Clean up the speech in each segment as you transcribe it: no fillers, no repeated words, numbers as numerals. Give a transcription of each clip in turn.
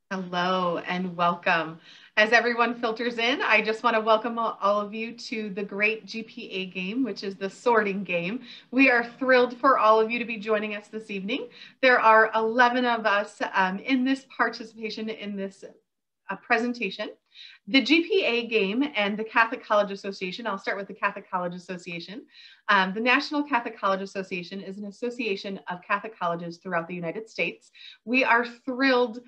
Hello and welcome. As everyone filters in, I just want to welcome all of you to the great GPA game, which is the sorting game. We are thrilled for all of you to be joining us this evening. There are 11 of us in this participation in this presentation. The GPA game and the Catholic College Association, I'll start with the Catholic College Association. The National Catholic College Association is an association of Catholic colleges throughout the United States. We are thrilled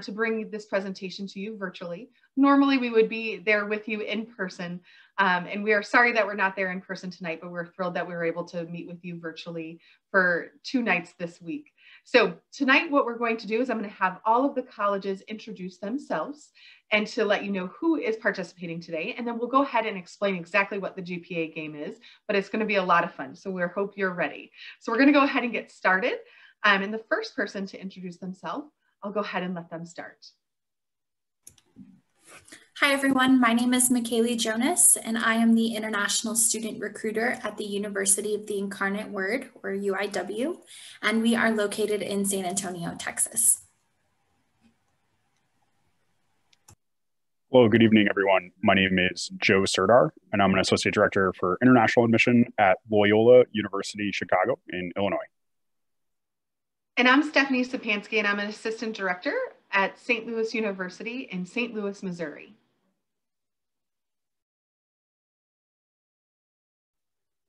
to bring this presentation to you virtually. Normally we would be there with you in person, and we are sorry that we're not there in person tonight, but we're thrilled that we were able to meet with you virtually for 2 nights this week. So tonight what we're going to do is I'm going to have all of the colleges introduce themselves and to let you know who is participating today. And then we'll go ahead and explain exactly what the GPA game is, but it's going to be a lot of fun. So we hope you're ready. So we're going to go ahead and get started. And the first person to introduce themselves, I'll go ahead and let them start. Hi everyone, my name is Michaeli Jonas and I am the International Student Recruiter at the University of the Incarnate Word, or UIW, and we are located in San Antonio, Texas. Hello, good evening everyone. My name is Joe Serdar and I'm an Associate Director for International Admission at Loyola University Chicago in Illinois. And I'm Stephanie Sapansky and I'm an Assistant Director at St. Louis University in St. Louis, Missouri.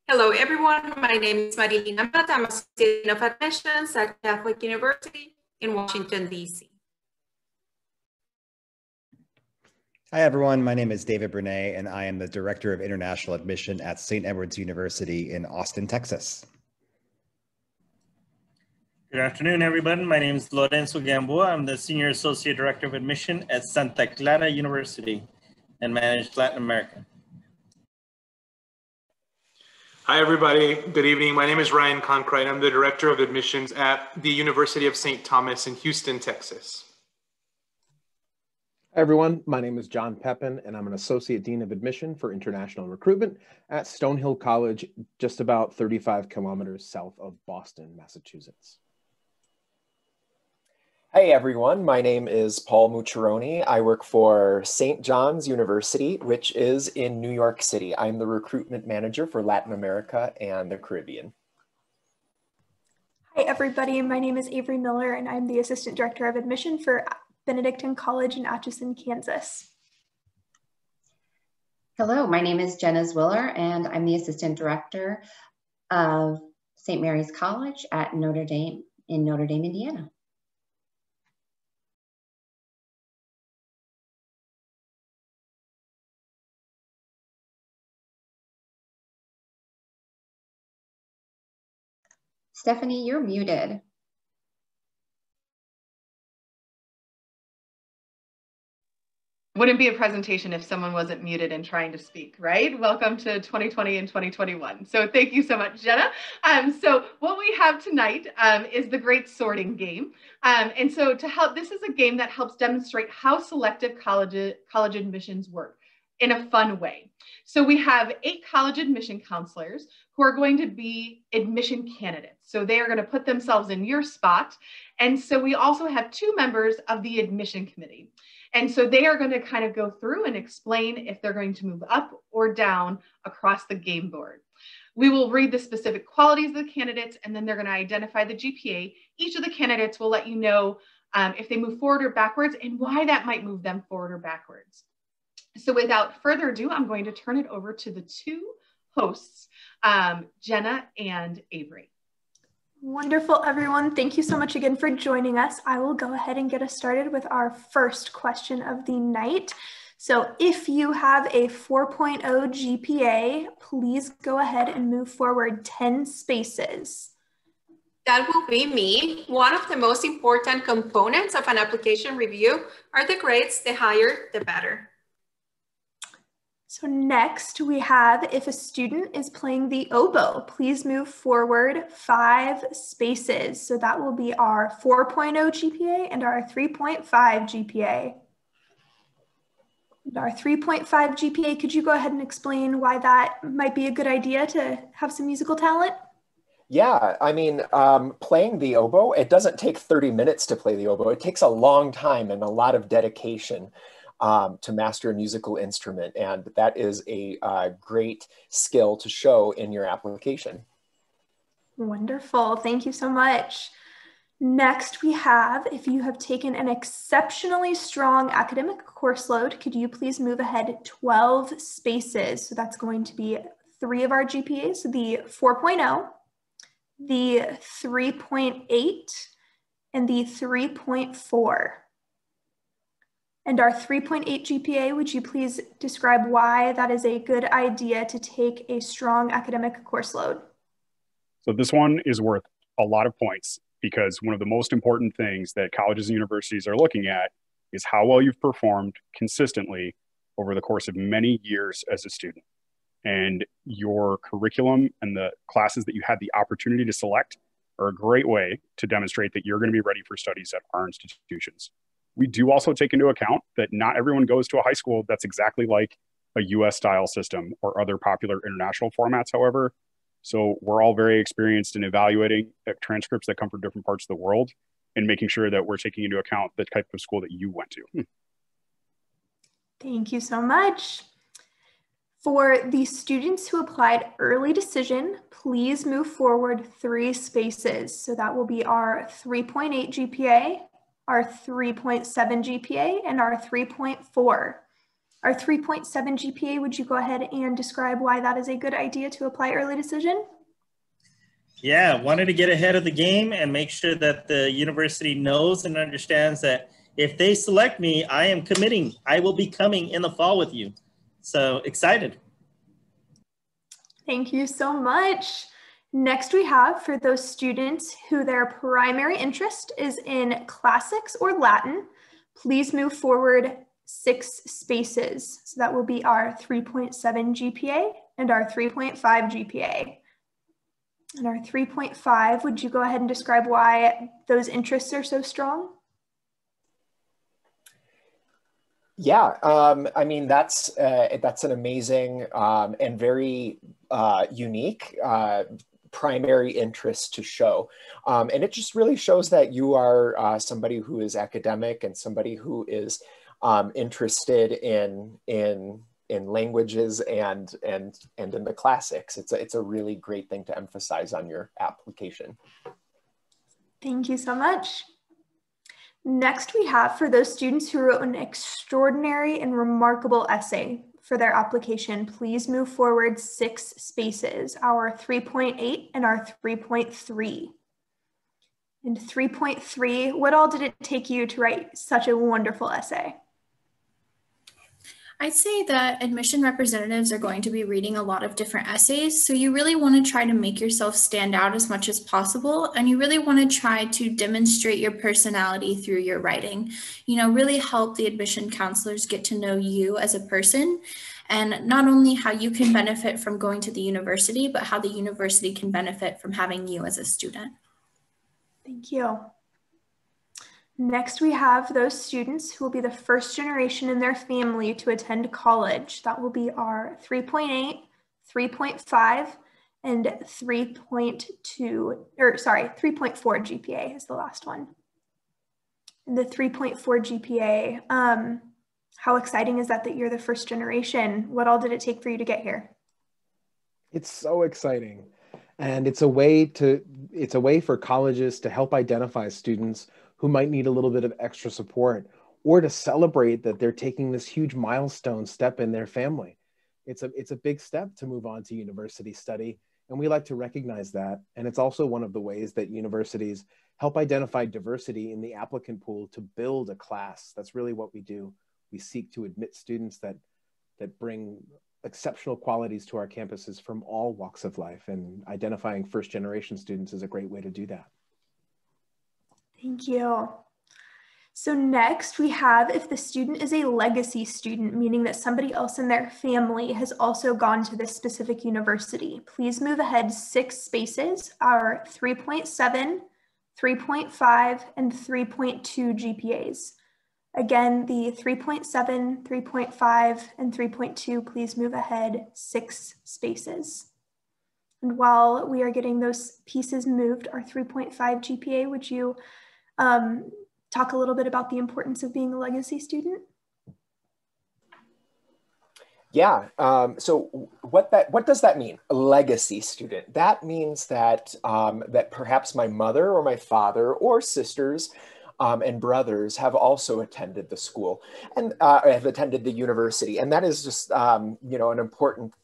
Hello, everyone. My name is Marilina Mata. I'm Associate of Admissions at Catholic University in Washington, D.C. Hi, everyone. My name is David Brunet, and I am the Director of International Admission at St. Edward's University in Austin, Texas. Good afternoon, everyone. My name is Lorenzo Gamboa. I'm the Senior Associate Director of Admission at Santa Clara University and manage Latin America. Hi, everybody. Good evening. My name is Ryan Concrite. I'm the Director of Admissions at the University of St. Thomas in Houston, Texas. Hi, everyone. My name is John Pepin, and I'm an Associate Dean of Admission for International Recruitment at Stonehill College, just about 35 kilometers south of Boston, Massachusetts. Hey everyone, my name is Paul Mucciaroni. I work for St. John's University, which is in New York City. I'm the recruitment manager for Latin America and the Caribbean. Hi everybody, my name is Avery Miller and I'm the Assistant Director of Admission for Benedictine College in Atchison, Kansas. Hello, my name is Jenna Zwiller and I'm the Assistant Director of St. Mary's College at Notre Dame in Notre Dame, Indiana. Stephanie, you're muted. Wouldn't be a presentation if someone wasn't muted and trying to speak, right? Welcome to 2020 and 2021. So thank you so much, Jenna. So what we have tonight is the great sorting game. And so to help, this is a game that helps demonstrate how selective college admissions work in a fun way. So we have 8 college admission counselors who are going to be admission candidates. So they are going to put themselves in your spot. And so we also have 2 members of the admission committee. And so they are going to kind of go through and explain if they're going to move up or down across the game board. We will read the specific qualities of the candidates, and then they're going to identify the GPA. Each of the candidates will let you know if they move forward or backwards and why that might move them forward or backwards. So without further ado, I'm going to turn it over to the 2 hosts, Jenna and Avery. Wonderful, everyone. Thank you so much again for joining us. I will go ahead and get us started with our first question of the night. So if you have a 4.0 GPA, please go ahead and move forward 10 spaces. That will be me. One of the most important components of an application review are the grades. The higher, the better. So next we have, if a student is playing the oboe, please move forward 5 spaces. So that will be our 4.0 GPA and our 3.5 GPA. And our 3.5 GPA, could you go ahead and explain why that might be a good idea to have some musical talent? Yeah, I mean, playing the oboe, it doesn't take 30 minutes to play the oboe. It takes a long time and a lot of dedication to master a musical instrument. And that is a great skill to show in your application. Wonderful. Thank you so much. Next, we have, if you have taken an exceptionally strong academic course load, could you please move ahead 12 spaces? So that's going to be 3 of our GPAs, the 4.0, the 3.8, and the 3.4. And our 3.8 GPA, would you please describe why that is a good idea to take a strong academic course load? So this one is worth a lot of points because one of the most important things that colleges and universities are looking at is how well you've performed consistently over the course of many years as a student. And your curriculum and the classes that you had the opportunity to select are a great way to demonstrate that you're going to be ready for studies at our institutions. We do also take into account that not everyone goes to a high school that's exactly like a US style system or other popular international formats, however. So we're all very experienced in evaluating transcripts that come from different parts of the world and making sure that we're taking into account the type of school that you went to. Thank you so much. For the students who applied early decision, please move forward 3 spaces. So that will be our 3.8 GPA, our 3.7 GPA, and our 3.4. Our 3.7 GPA, would you go ahead and describe why that is a good idea to apply early decision? Yeah, wanted to get ahead of the game and make sure that the university knows and understands that if they select me, I am committing. I will be coming in the fall with you. So excited. Thank you so much. Next, we have for those students who their primary interest is in classics or Latin, please move forward 6 spaces. So that will be our 3.7 GPA and our 3.5 GPA. And our 3.5, would you go ahead and describe why those interests are so strong? Yeah, I mean, that's an amazing and very unique primary interest to show. And it just really shows that you are somebody who is academic and somebody who is interested in languages and in the classics. It's a really great thing to emphasize on your application. Thank you so much. Next, we have for those students who wrote an extraordinary and remarkable essay for their application, please move forward 6 spaces, our 3.8 and our 3.3. And 3.3, what all did it take you to write such a wonderful essay? I'd say that admission representatives are going to be reading a lot of different essays, so you really want to try to make yourself stand out as much as possible, and you really want to try to demonstrate your personality through your writing. You know, really help the admission counselors get to know you as a person, and not only how you can benefit from going to the university, but how the university can benefit from having you as a student. Thank you. Next, we have those students who will be the first generation in their family to attend college. That will be our 3.8, 3.5, and 3.4 GPA is the last one. And the 3.4 GPA, how exciting is that you're the first generation? What all did it take for you to get here? It's so exciting. And it's a way for colleges to help identify students who might need a little bit of extra support, or to celebrate that they're taking this huge milestone step in their family. It's a big step to move on to university study, and we like to recognize that. And it's also one of the ways that universities help identify diversity in the applicant pool to build a class. That's really what we do. We seek to admit students that bring exceptional qualities to our campuses from all walks of life, and identifying first generation students is a great way to do that. Thank you. So next we have if the student is a legacy student, meaning that somebody else in their family has also gone to this specific university. Please move ahead 6 spaces, our 3.7, 3.5, and 3.2 GPAs. Again, the 3.7, 3.5, and 3.2, please move ahead 6 spaces. And while we are getting those pieces moved, our 3.5 GPA, would you talk a little bit about the importance of being a legacy student? Yeah, so what does that mean? A legacy student. That means that, that perhaps my mother or my father or sisters and brothers have also attended the school and have attended the university. And that is just, you know, an important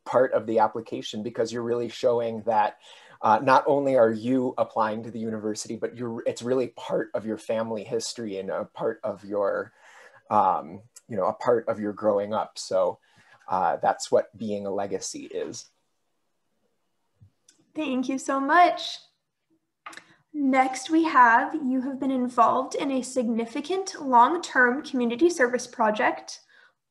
part of the application, because you're really showing that not only are you applying to the university, but it's really part of your family history and a part of your, you know, a part of your growing up. So that's what being a legacy is. Thank you so much. Next, we have, you have been involved in a significant long-term community service project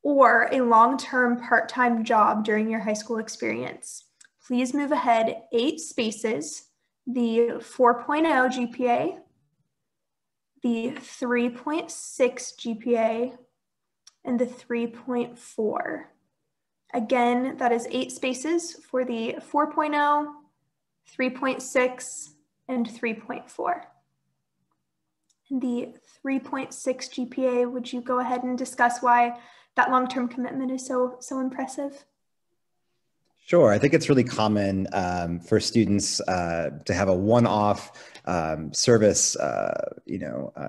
or a long-term part-time job during your high school experience. Please move ahead 8 spaces, the 4.0 GPA, the 3.6 GPA, and the 3.4. Again, that is 8 spaces for the 4.0, 3.6, and 3.4. The 3.6 GPA, would you go ahead and discuss why that long-term commitment is so impressive? Sure. I think it's really common for students to have a one-off service,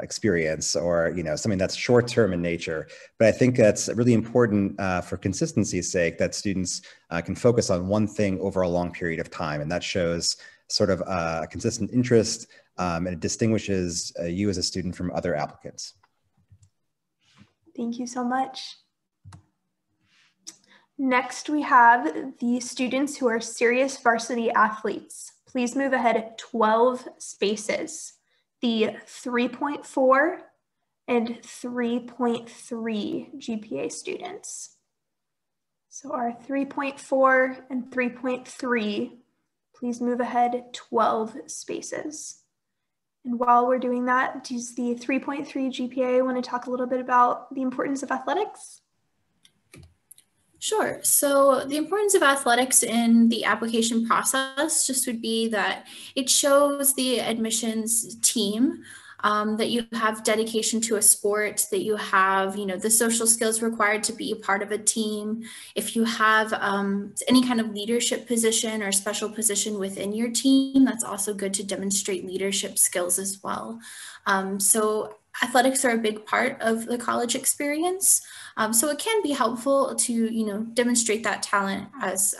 experience, or something that's short-term in nature. But I think that's really important for consistency's sake, that students can focus on one thing over a long period of time, and that shows sort of a consistent interest, and it distinguishes you as a student from other applicants. Thank you so much. Next, we have the students who are serious varsity athletes. Please move ahead 12 spaces. The 3.4 and 3.3 GPA students. So our 3.4 and 3.3, please move ahead 12 spaces. And while we're doing that, does the 3.3 GPA want to talk a little bit about the importance of athletics? Sure. So the importance of athletics in the application process just would be that it shows the admissions team that you have dedication to a sport, that you have, the social skills required to be a part of a team. If you have any kind of leadership position or special position within your team, that's also good to demonstrate leadership skills as well. So athletics are a big part of the college experience. So it can be helpful to, demonstrate that talent as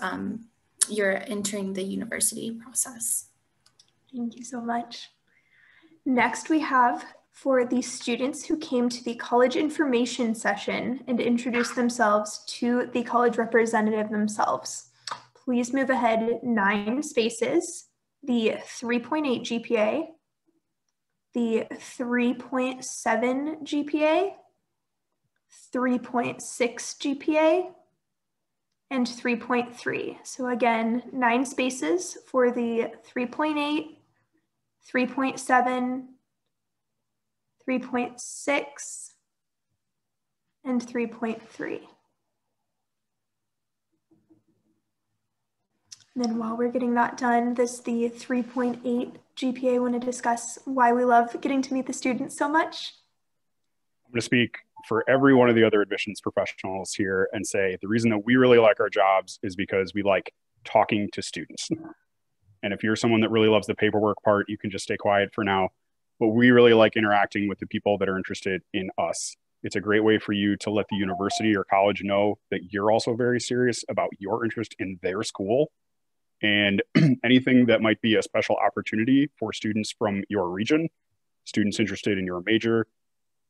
you're entering the university process. Thank you so much. Next, we have for the students who came to the college information session and introduced themselves to the college representative themselves. Please move ahead 9 spaces, the 3.8 GPA, the 3.7 GPA, 3.6 GPA, and 3.3. So again, 9 spaces for the 3.8, 3.7, 3.6, and 3.3. And then while we're getting that done, the 3.8 GPA, I want to discuss why we love getting to meet the students so much. I'm going to speak for every one of the other admissions professionals here and say the reason that we really like our jobs is because we like talking to students. And if you're someone that really loves the paperwork part, you can just stay quiet for now. But we really like interacting with the people that are interested in us. It's a great way for you to let the university or college know that you're also very serious about your interest in their school. And anything that might be a special opportunity for students from your region, students interested in your major,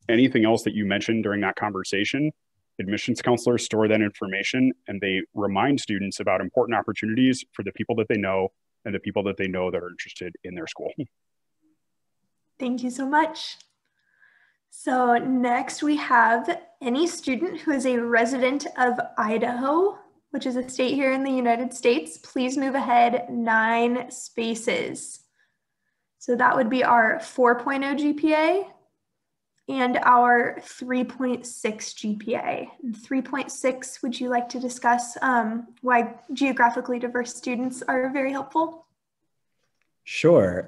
anything else that you mentioned during that conversation, admissions counselors store that information and they remind students about important opportunities for the people that they know and the people that they know that are interested in their school. Thank you so much. So next we have any student who is a resident of Idaho, which is a state here in the United States, please move ahead 9 spaces. So that would be our 4.0 GPA and our 3.6 GPA. And 3.6, would you like to discuss why geographically diverse students are very helpful? Sure.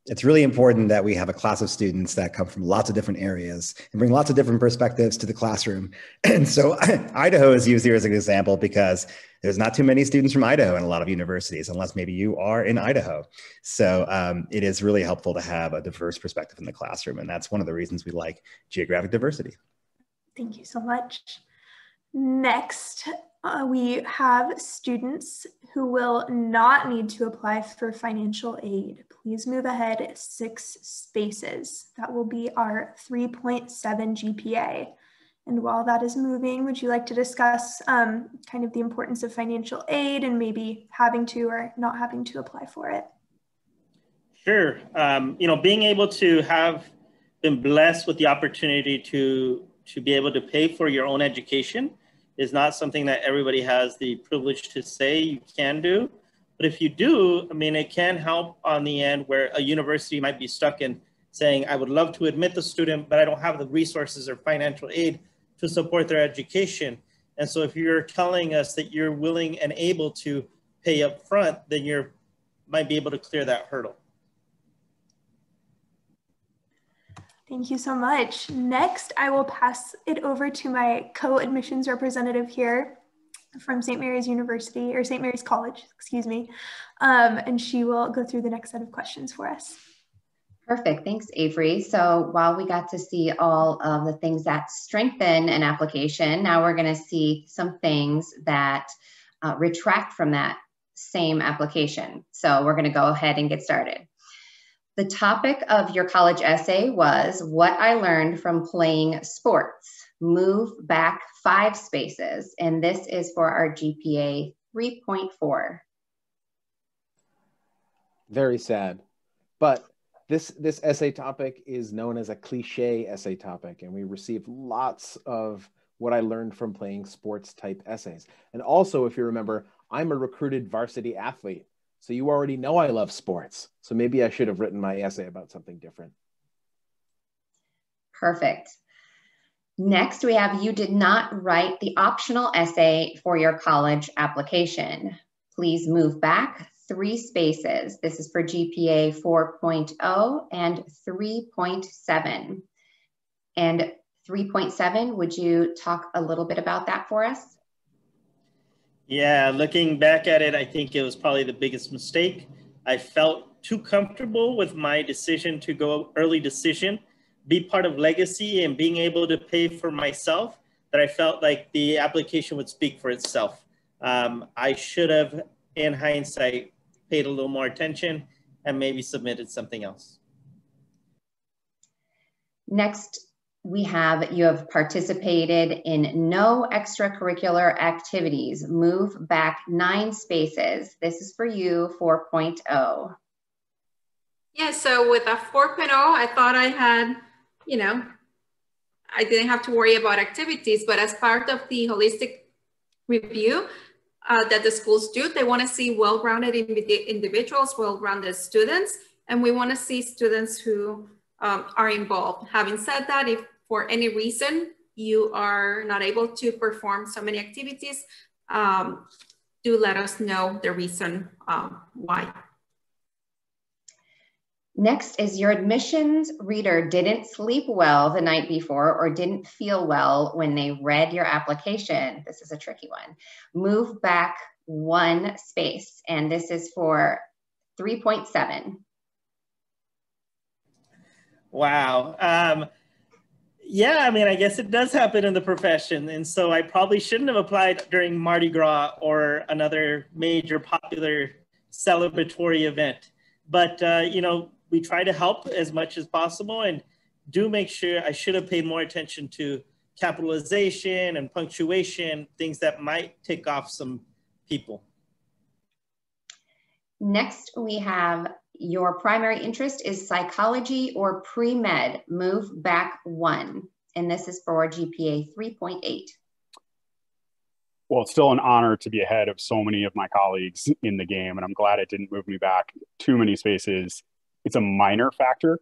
It's really important that we have a class of students that come from lots of different areas and bring lots of different perspectives to the classroom. And so Idaho is used here as an example because there's not too many students from Idaho in a lot of universities, unless maybe you are in Idaho. So it is really helpful to have a diverse perspective in the classroom. And that's one of the reasons we like geographic diversity. Thank you so much. Next, we have students who will not need to apply for financial aid. Please move ahead 6 spaces. That will be our 3.7 GPA. And while that is moving, would you like to discuss kind of the importance of financial aid and maybe having to or not having to apply for it? Sure. Being able to have been blessed with the opportunity to be able to pay for your own education is not something that everybody has the privilege to say you can do. But if you do, it can help on the end where a university might be stuck in saying, I would love to admit the student, but I don't have the resources or financial aid to support their education. And so if you're telling us that you're willing and able to pay up front, then you might be able to clear that hurdle. Thank you so much. Next, I will pass it over to my co-admissions representative here from St. Mary's University, or St. Mary's College, excuse me. And she will go through the next set of questions for us. Perfect, thanks Avery. So while we got to see all of the things that strengthen an application, now we're gonna see some things that retract from that same application. So we're gonna go ahead and get started. The topic of your college essay was what I learned from playing sports. Move back 5 spaces, and this is for our GPA 3.4. Very sad, but this essay topic is known as a cliche essay topic, and we received lots of what I learned from playing sports type essays. And also, if you remember, I'm a recruited varsity athlete. So you already know I love sports. So maybe I should have written my essay about something different. Perfect. Next, we have you did not write the optional essay for your college application. Please move back 3 spaces. This is for GPA 4.0 and 3.7. And 3.7, would you talk a little bit about that for us? Yeah, looking back at it, I think it was probably the biggest mistake. I felt too comfortable with my decision to go early decision, be part of legacy and being able to pay for myself, that I felt like the application would speak for itself. I should have, in hindsight, paid a little more attention and maybe submitted something else. Next, you have participated in no extracurricular activities. Move back 9 spaces. This is for you, 4.0. Yeah, so with a 4.0, I thought I had, I didn't have to worry about activities, but as part of the holistic review that the schools do, they want to see well-rounded individuals, well-rounded students, and we want to see students who are involved. Having said that, if for any reason you are not able to perform so many activities, do let us know the reason why. Next is your admissions reader didn't sleep well the night before or didn't feel well when they read your application. This is a tricky one. Move back 1 space, and this is for 3.7. Wow. Yeah, I guess it does happen in the profession. And so I probably shouldn't have applied during Mardi Gras or another major popular celebratory event. But, we try to help as much as possible and do make sure I should have paid more attention to capitalization and punctuation, things that might tick off some people. Next, we have your primary interest is psychology or pre-med. Move back 1. And this is for GPA 3.8. Well, it's still an honor to be ahead of so many of my colleagues in the game, and I'm glad it didn't move me back too many spaces. It's a minor factor,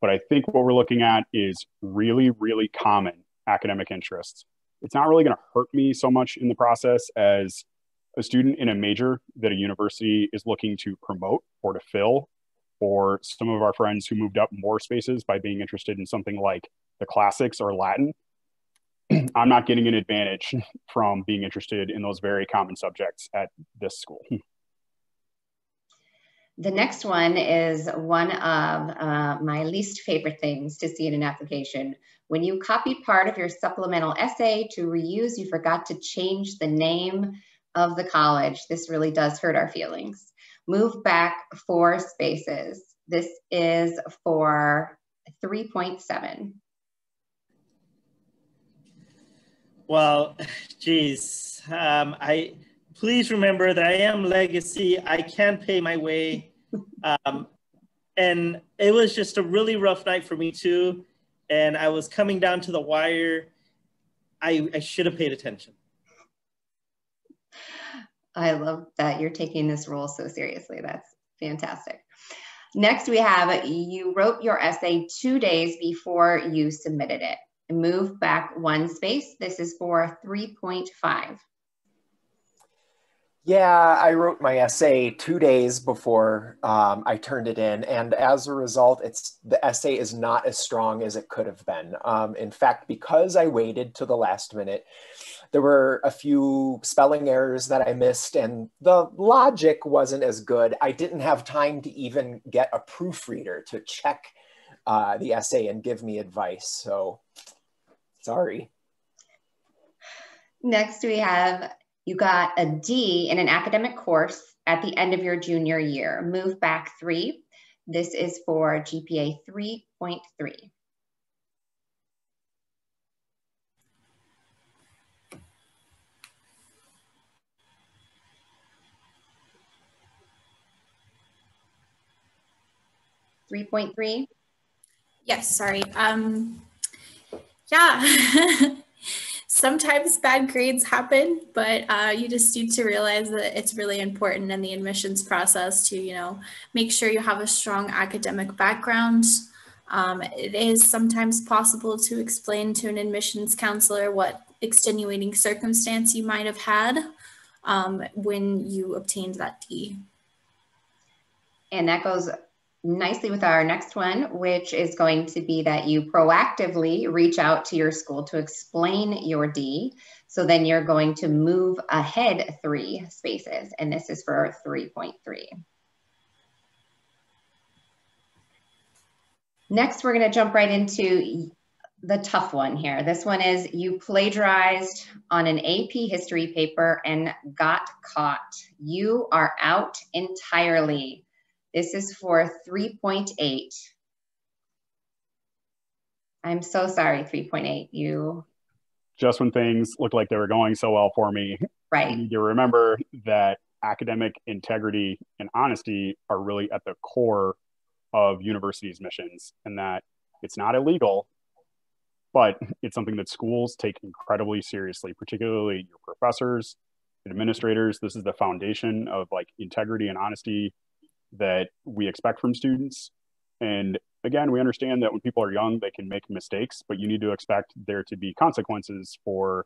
But I think what we're looking at is really, really common academic interests. It's not really going to hurt me so much in the process as a student in a major that a university is looking to promote or to fill, or some of our friends who moved up more spaces by being interested in something like the classics or Latin. I'm not getting an advantage from being interested in those very common subjects at this school. The next one is one of my least favorite things to see in an application. When you copied part of your supplemental essay to reuse, you forgot to change the name of the college. This really does hurt our feelings. Move back 4 spaces. This is for 3.7. Well, geez, please remember that I am legacy. I can pay my way. And it was just a really rough night for me too. And I was coming down to the wire. I should have paid attention. I love that you're taking this role so seriously. That's fantastic. Next, we have you wrote your essay 2 days before you submitted it. Move back 1 space. This is for 3.5. Yeah, I wrote my essay 2 days before I turned it in, and as a result, the essay is not as strong as it could have been. In fact, because I waited to the last minute, there were a few spelling errors that I missed, and the logic wasn't as good. I didn't have time to even get a proofreader to check the essay and give me advice, so sorry. Next, we have you got a D in an academic course at the end of your junior year. Move back 3. This is for GPA 3.3. .3. Yes, sorry. Yeah. Sometimes bad grades happen, but you just need to realize that it's really important in the admissions process to, make sure you have a strong academic background. It is sometimes possible to explain to an admissions counselor what extenuating circumstance you might have had when you obtained that D. And that goes nicely with our next one, which is going to be that you proactively reach out to your school to explain your D. So then you're going to move ahead 3 spaces, and this is for 3.3. Next, we're going to jump right into the tough one here. This one is you plagiarized on an AP history paper and got caught. You are out entirely. This is for 3.8. I'm so sorry, 3.8. You. Just when things looked like they were going so well for me, right. You need to remember that academic integrity and honesty are really at the core of universities' missions, and that it's not illegal, but it's something that schools take incredibly seriously, particularly your professors, administrators. This is the foundation of integrity and honesty that we expect from students. And again, we understand that when people are young, they can make mistakes, but you need to expect there to be consequences for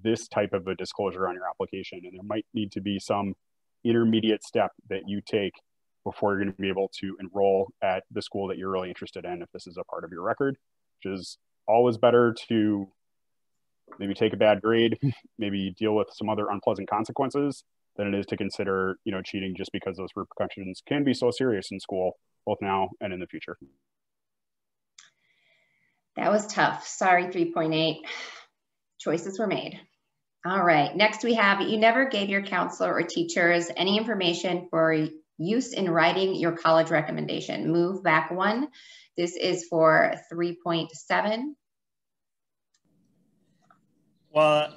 this type of a disclosure on your application. And there might need to be some intermediate step that you take before you're going to be able to enroll at the school that you're really interested in, if this is a part of your record, which is always better to maybe take a bad grade, maybe deal with some other unpleasant consequences than it is to consider, cheating, just because those repercussions can be so serious in school, both now and in the future. That was tough. Sorry, 3.8. Choices were made. All right. Next, we have you never gave your counselor or teachers any information for use in writing your college recommendation. Move back 1. This is for 3.7. Well,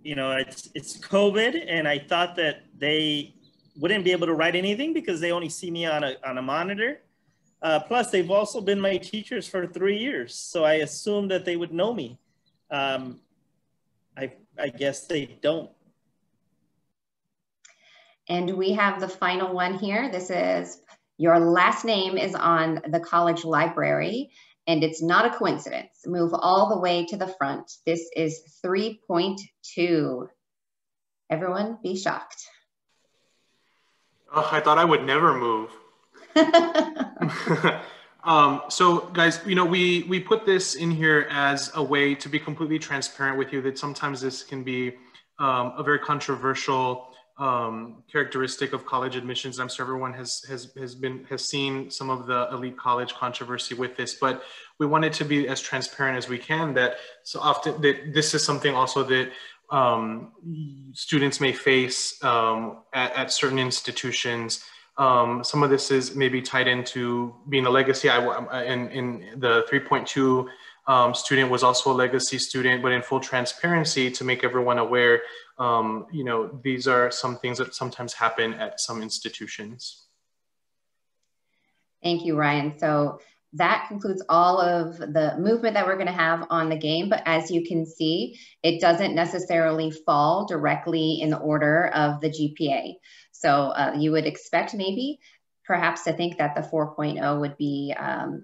it's COVID, and I thought that they wouldn't be able to write anything because they only see me on a monitor. Plus, they've also been my teachers for 3 years, so I assumed that they would know me. I guess they don't. And we have the final one here. This is Your last name is on the college library, and it's not a coincidence. Move all the way to the front. This is 3.2. Everyone be shocked. Oh, I thought I would never move. So guys, we put this in here as a way to be completely transparent with you that sometimes this can be a very controversial characteristic of college admissions. I'm sure everyone has seen some of the elite college controversy with this, but we wanted to be as transparent as we can that so often that this is something also that students may face at certain institutions. Some of this is maybe tied into being a legacy. In the 3.2 student was also a legacy student, but in full transparency to make everyone aware, these are some things that sometimes happen at some institutions. Thank you, Ryan. So that concludes all of the movement that we're going to have on the game. But as you can see, it doesn't necessarily fall directly in the order of the GPA. So you would expect maybe perhaps to think that the 4.0 would be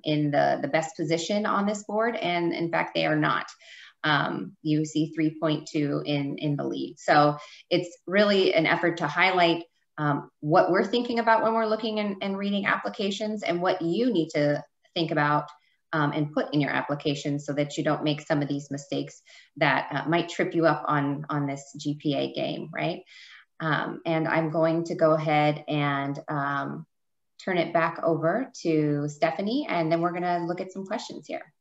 in the best position on this board. And in fact, they are not. You see 3.2 in the lead. So it's really an effort to highlight what we're thinking about when we're looking and reading applications and what you need to think about and put in your application so that you don't make some of these mistakes that might trip you up on this GPA game, right? And I'm going to go ahead and turn it back over to Stephanie, and then we're gonna look at some questions here.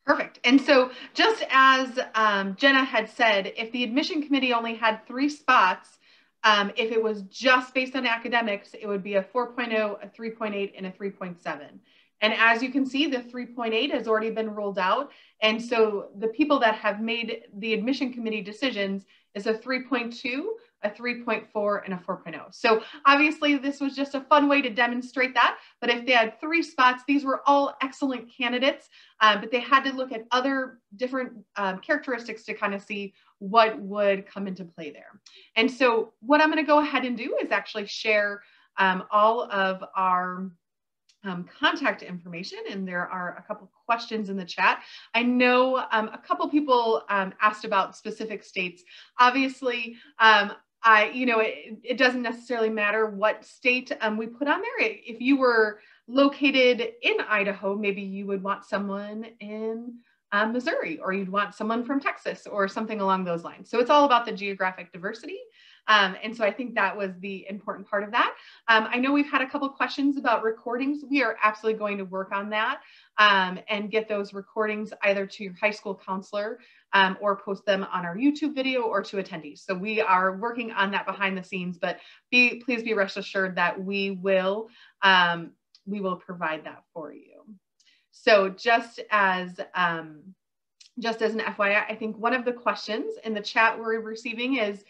Perfect. And so just as Jenna had said, if the admission committee only had 3 spots, if it was just based on academics, it would be a 4.0, a 3.8, and a 3.7. And as you can see, the 3.8 has already been rolled out. And so the people that have made the admission committee decisions is a 3.2, a 3.4, and a 4.0. So obviously this was just a fun way to demonstrate that. But if they had 3 spots, these were all excellent candidates, but they had to look at other different characteristics to kind of see what would come into play there. And so what I'm going to go ahead and do is actually share all of our contact information, and there are a couple questions in the chat. I know a couple people asked about specific states. Obviously, it doesn't necessarily matter what state we put on there. If you were located in Idaho, maybe you would want someone in Missouri, or you'd want someone from Texas or something along those lines. So it's all about the geographic diversity. And so I think that was the important part of that. I know we've had a couple questions about recordings. We are absolutely going to work on that and get those recordings either to your high school counselor or post them on our YouTube video or to attendees. So we are working on that behind the scenes, but please be rest assured that we will provide that for you. So just as an FYI, I think one of the questions in the chat we're receiving is,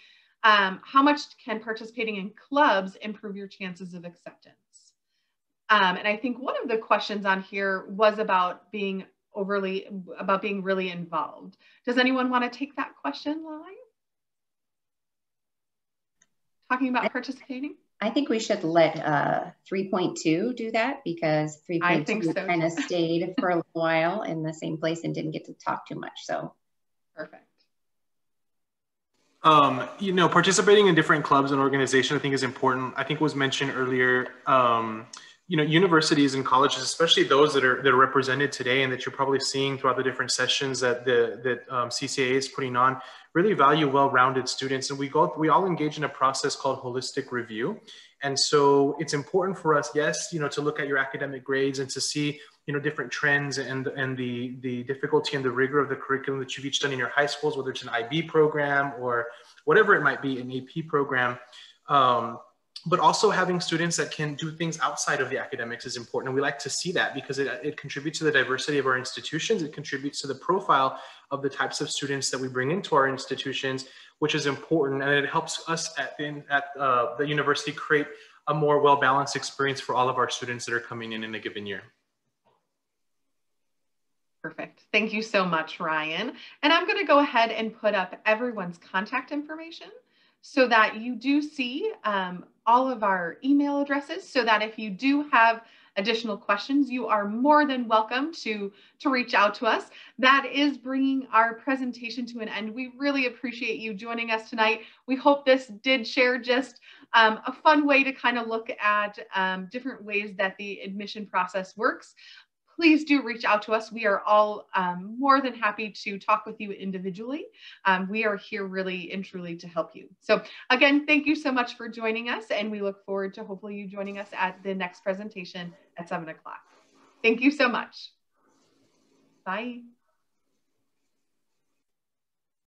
how much can participating in clubs improve your chances of acceptance? And I think one of the questions on here was about being really involved. Does anyone want to take that question live? Talking about participating? I think we should let 3.2 do that, because 3.2 kind of stayed for a little while in the same place and didn't get to talk too much. So perfect. Participating in different clubs and organizations, I think, is important. I think was mentioned earlier, universities and colleges, especially those that are represented today and that you're probably seeing throughout the different sessions that CCAA is putting on, really value well-rounded students. And we all engage in a process called holistic review. And so it's important for us, yes, to look at your academic grades and to see, different trends and the difficulty and the rigor of the curriculum that you've each done in your high schools, whether it's an IB program or whatever it might be, an AP program. But also having students that can do things outside of the academics is important. And we like to see that because it contributes to the diversity of our institutions. It contributes to the profile of the types of students that we bring into our institutions, which is important. And it helps us at the university create a more well-balanced experience for all of our students that are coming in a given year. Perfect. Thank you so much, Ryan. And I'm going to go ahead and put up everyone's contact information so that you do see all of our email addresses so that if you do have additional questions, you are more than welcome to reach out to us. That is bringing our presentation to an end. We really appreciate you joining us tonight. We hope this did share just a fun way to kind of look at different ways that the admission process works. Please do reach out to us. We are all more than happy to talk with you individually. We are here really and truly to help you. So again, thank you so much for joining us, and we look forward to hopefully you joining us at the next presentation at 7 o'clock. Thank you so much. Bye.